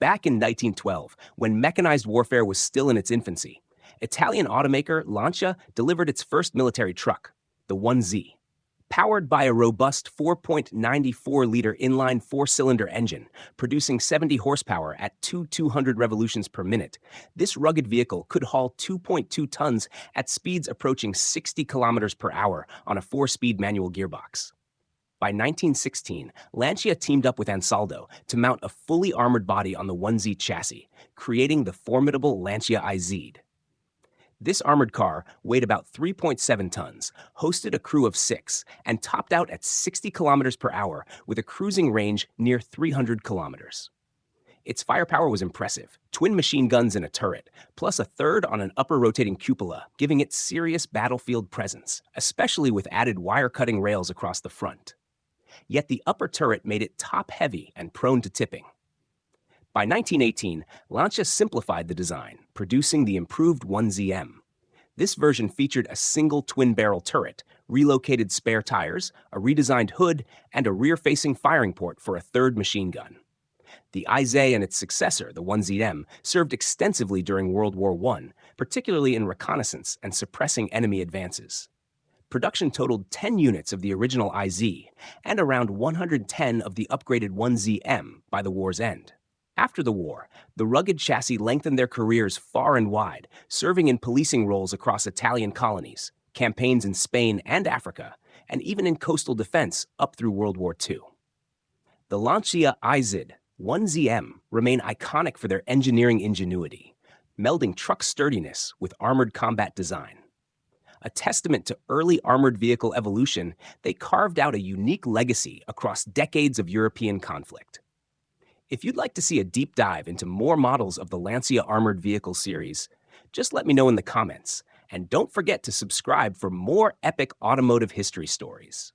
Back in 1912, when mechanized warfare was still in its infancy, Italian automaker Lancia delivered its first military truck, the 1Z. Powered by a robust 4.94-liter inline four-cylinder engine, producing 70 horsepower at 200 revolutions per minute, this rugged vehicle could haul 2.2 tons at speeds approaching 60 kilometers per hour on a four-speed manual gearbox. By 1916, Lancia teamed up with Ansaldo to mount a fully armored body on the 1Z chassis, creating the formidable Lancia IZ. This armored car weighed about 3.7 tons, hosted a crew of 6, and topped out at 60 kilometers per hour with a cruising range near 300 kilometers. Its firepower was impressive, twin machine guns in a turret, plus a third on an upper rotating cupola, giving it serious battlefield presence, especially with added wire-cutting rails across the front. Yet the upper turret made it top-heavy and prone to tipping. By 1918, Lancia simplified the design, producing the improved 1ZM. This version featured a single twin-barrel turret, relocated spare tires, a redesigned hood, and a rear-facing firing port for a third machine gun. The IZ and its successor, the 1ZM, served extensively during World War I, particularly in reconnaissance and suppressing enemy advances. Production totaled 10 units of the original IZ and around 110 of the upgraded 1ZM by the war's end. After the war, the rugged chassis lengthened their careers far and wide, serving in policing roles across Italian colonies, campaigns in Spain and Africa, and even in coastal defense up through World War II. The Lancia IZ 1ZM remain iconic for their engineering ingenuity, melding truck sturdiness with armored combat design. A testament to early armored vehicle evolution, they carved out a unique legacy across decades of European conflict. If you'd like to see a deep dive into more models of the Lancia Armored Vehicle series, just let me know in the comments, and don't forget to subscribe for more epic automotive history stories.